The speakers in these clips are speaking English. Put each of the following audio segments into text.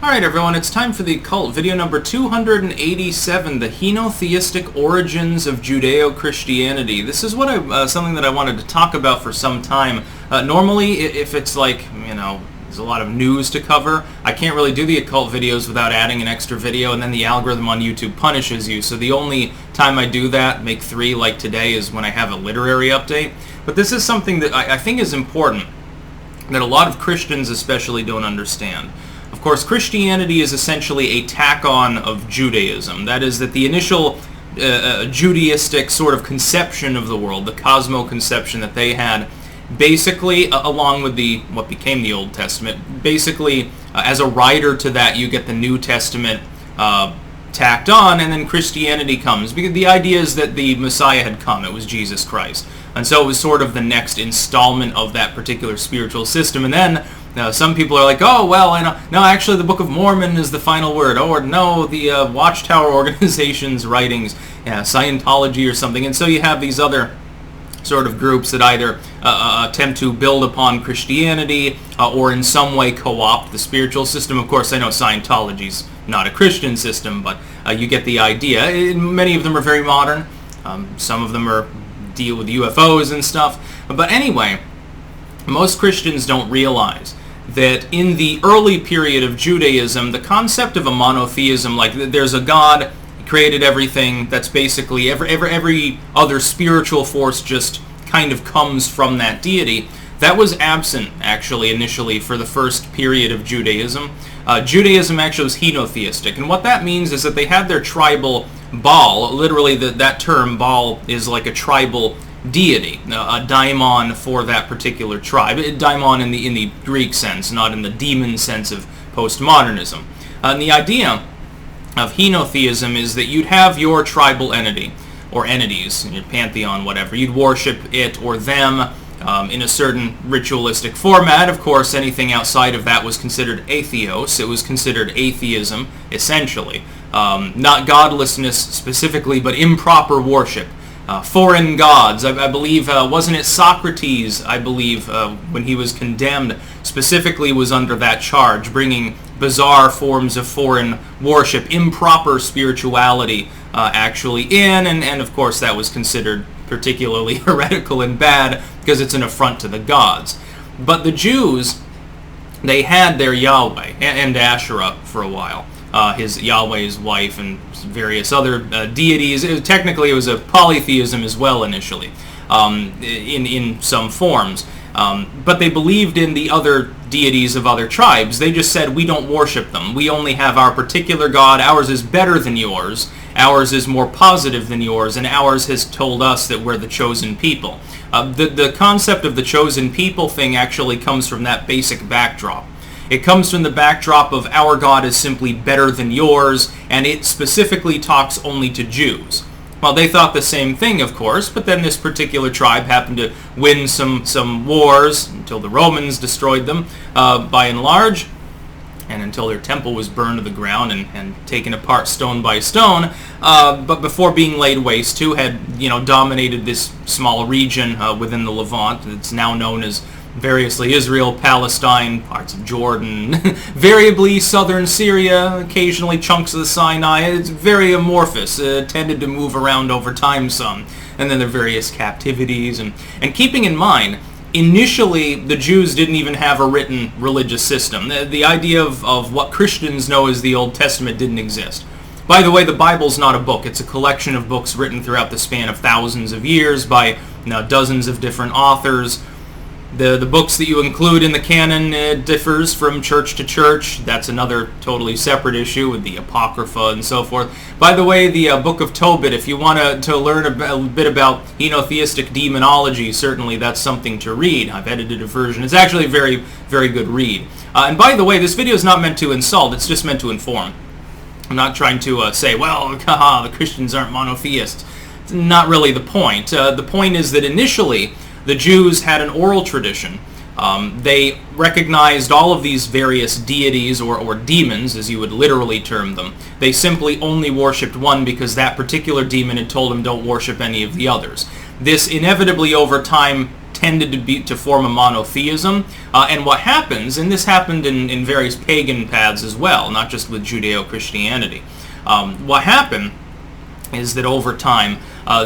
Alright everyone, it's time for the Occult, video number 287, the Henotheistic Origins of Judeo-Christianity. This is what something that I wanted to talk about for some time. Normally, if it's like, there's a lot of news to cover, I can't really do the Occult videos without adding an extra video, and then the algorithm on YouTube punishes you. So the only time I do that, make 3 like today, is when I have a literary update. But this is something that I think is important, that a lot of Christians especially don't understand. Of course, Christianity is essentially a tack-on of Judaism. That is, that the initial Judaistic sort of conception of the world, the cosmo-conception that they had, basically, along with what became the Old Testament, basically, as a rider to that, you get the New Testament tacked on, and then Christianity comes. Because the idea is that the Messiah had come. It was Jesus Christ. And so it was sort of the next installment of that particular spiritual system. And then some people are like, oh, well, no, actually the Book of Mormon is the final word. Or no, the Watchtower organization's writings, Scientology or something. And so you have these other sort of groups that either attempt to build upon Christianity or in some way co-opt the spiritual system. Of course, I know Scientology's not a Christian system, but you get the idea. Many of them are very modern. Some of them deal with UFOs and stuff. But anyway, most Christians don't realize that in the early period of Judaism, the concept of a monotheism, like there's a God, he created everything, that's basically every other spiritual force just kind of comes from that deity, that was absent, actually, initially, for the first period of Judaism. Judaism actually was henotheistic, and what that means is that they had their tribal Baal. Literally, that term, Baal, is like a tribal deity, a daimon for that particular tribe. Daimon in the Greek sense, not in the demon sense of postmodernism. And the idea of henotheism is that you'd have your tribal entity, or entities, your pantheon, whatever. You'd worship it or them in a certain ritualistic format. Of course, anything outside of that was considered atheos. It was considered atheism, essentially. Not godlessness specifically, but improper worship. Foreign gods. I believe, wasn't it Socrates, I believe, when he was condemned, specifically was under that charge, bringing bizarre forms of foreign worship, improper spirituality actually in, and of course that was considered particularly heretical and bad because it's an affront to the gods. But the Jews, they had their Yahweh and Asherah for a while. His Yahweh's wife and various other deities. Technically, it was a polytheism as well initially, in some forms. But they believed in the other deities of other tribes. They just said, we don't worship them. We only have our particular God. Ours is better than yours. Ours is more positive than yours. And ours has told us that we're the chosen people. The concept of the chosen people thing actually comes from that basic backdrop. It comes from the backdrop of our God is simply better than yours, and it specifically talks only to Jews. Well, they thought the same thing, of course, but then this particular tribe happened to win some wars until the Romans destroyed them, by and large, and until their temple was burned to the ground and taken apart stone by stone. But before being laid waste to, had dominated this small region within the Levant. It's now known as variously Israel, Palestine, parts of Jordan, variably southern Syria, occasionally chunks of the Sinai. It's very amorphous, tended to move around over time some. And then there are various captivities. And keeping in mind, initially the Jews didn't even have a written religious system. The idea of what Christians know as the Old Testament didn't exist. By the way, the Bible's not a book. It's a collection of books written throughout the span of thousands of years by dozens of different authors. The books that you include in the canon differs from church to church. That's another totally separate issue with the Apocrypha and so forth. By the way, the Book of Tobit, if you want to learn a bit about henotheistic demonology, certainly that's something to read. I've edited a version. It's actually a very, very good read. And by the way, this video is not meant to insult. It's just meant to inform. I'm not trying to say, well, the Christians aren't monotheists. It's not really the point. The point is that initially, the Jews had an oral tradition. They recognized all of these various deities, or demons, as you would literally term them. They simply only worshipped one because that particular demon had told them don't worship any of the others. This inevitably over time tended to form a monotheism. And what happens, and this happened in various pagan paths as well, not just with Judeo-Christianity. What happened is that over time,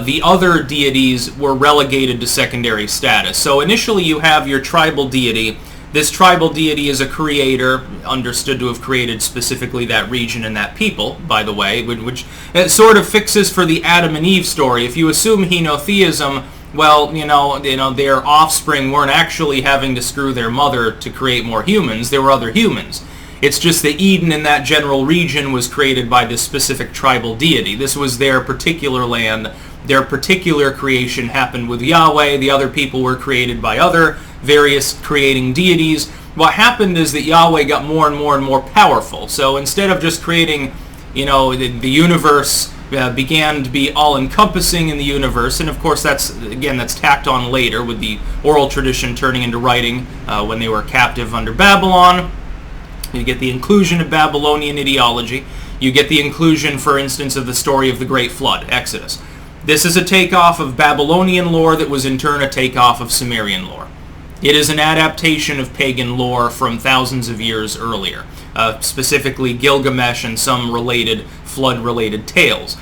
the other deities were relegated to secondary status. So initially you have your tribal deity. This tribal deity is a creator, understood to have created specifically that region and that people, by the way, which it sort of fixes for the Adam and Eve story. If you assume henotheism, well, their offspring weren't actually having to screw their mother to create more humans. There were other humans. It's just that Eden in that general region was created by this specific tribal deity. This was their particular land. Their particular creation happened with Yahweh. The other people were created by other various creating deities. What happened is that Yahweh got more and more and more powerful. So instead of just creating, the universe began to be all-encompassing in the universe, and of course that's tacked on later with the oral tradition turning into writing when they were captive under Babylon. You get the inclusion of Babylonian ideology. You get the inclusion, for instance, of the story of the Great Flood, Exodus. This is a takeoff of Babylonian lore that was in turn a takeoff of Sumerian lore. It is an adaptation of pagan lore from thousands of years earlier, specifically Gilgamesh and some related flood-related tales.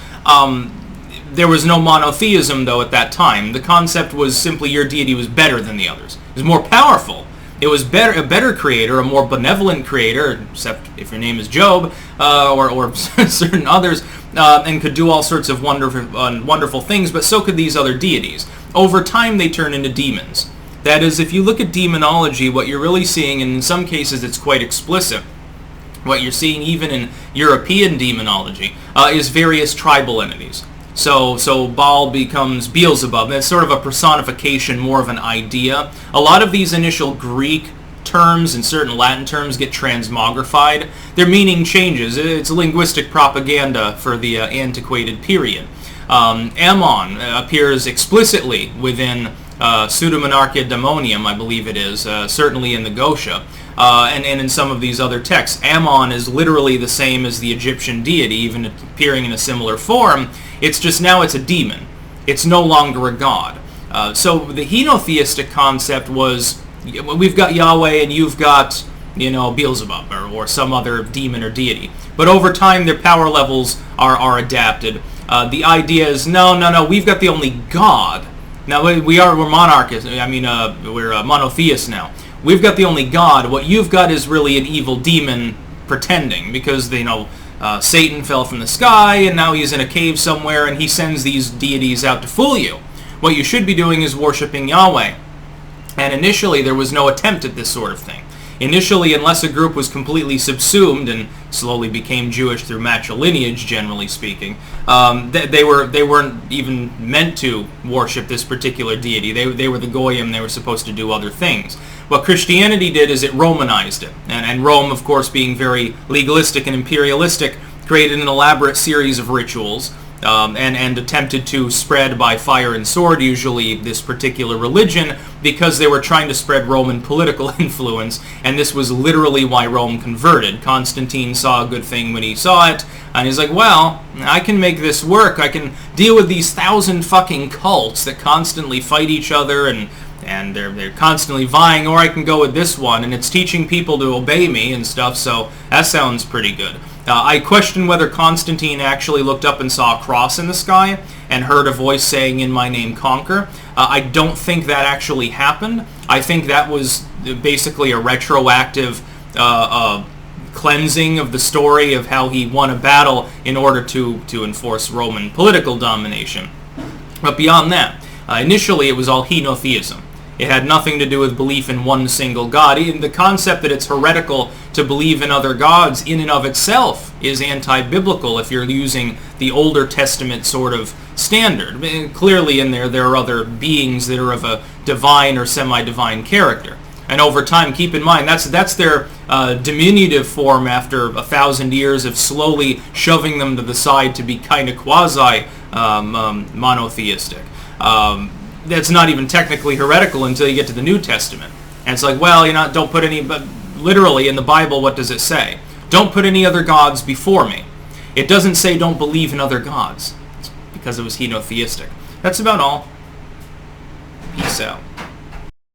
There was no monotheism, though, at that time. The concept was simply your deity was better than the others. It was more powerful. It was a better creator, a more benevolent creator, except if your name is Job, or certain others, and could do all sorts of wonderful things, but so could these other deities. Over time, they turn into demons. That is, if you look at demonology, what you're really seeing, and in some cases it's quite explicit, what you're seeing even in European demonology, is various tribal entities. So Baal becomes Beelzebub. That's sort of a personification, more of an idea. A lot of these initial Greek terms and certain Latin terms get transmogrified. Their meaning changes. It's linguistic propaganda for the antiquated period. Ammon appears explicitly within Pseudomonarchia Daemonium, I believe it is, certainly in the Gosha, and in some of these other texts. Ammon is literally the same as the Egyptian deity, even appearing in a similar form. It's just now it's a demon. It's no longer a god. So the henotheistic concept was, we've got Yahweh and you've got, Beelzebub or some other demon or deity. But over time their power levels are adapted. The idea is, no, we've got the only God. Now we're monarchists. We're monotheists now. We've got the only God. What you've got is really an evil demon pretending, because Satan fell from the sky and now he's in a cave somewhere and he sends these deities out to fool you. What you should be doing is worshiping Yahweh. And initially there was no attempt at this sort of thing. Initially, unless a group was completely subsumed and slowly became Jewish through matrilineage, generally speaking, they weren't even meant to worship this particular deity. They were the Goyim. They were supposed to do other things. What Christianity did is it Romanized it. And Rome, of course, being very legalistic and imperialistic, created an elaborate series of rituals and attempted to spread by fire and sword, usually this particular religion, because they were trying to spread Roman political influence, and this was literally why Rome converted. Constantine saw a good thing when he saw it, and he's like, well, I can make this work. I can deal with these 1,000 fucking cults that constantly fight each other, and they're constantly vying, or I can go with this one, and it's teaching people to obey me and stuff, so that sounds pretty good. I question whether Constantine actually looked up and saw a cross in the sky and heard a voice saying, "In my name conquer." I don't think that actually happened. I think that was basically a retroactive cleansing of the story of how he won a battle in order to enforce Roman political domination. But beyond that, initially it was all henotheism. It had nothing to do with belief in one single God. Even the concept that it's heretical to believe in other gods in and of itself is anti-biblical if you're using the Older Testament sort of standard. Clearly in there are other beings that are of a divine or semi-divine character. And over time, keep in mind, that's their diminutive form after 1,000 years of slowly shoving them to the side to be kind of quasi-monotheistic. That's not even technically heretical until you get to the New Testament. And it's like, well, don't put any, but literally in the Bible, what does it say? Don't put any other gods before me. It doesn't say don't believe in other gods. It's because it was henotheistic. That's about all. Peace out.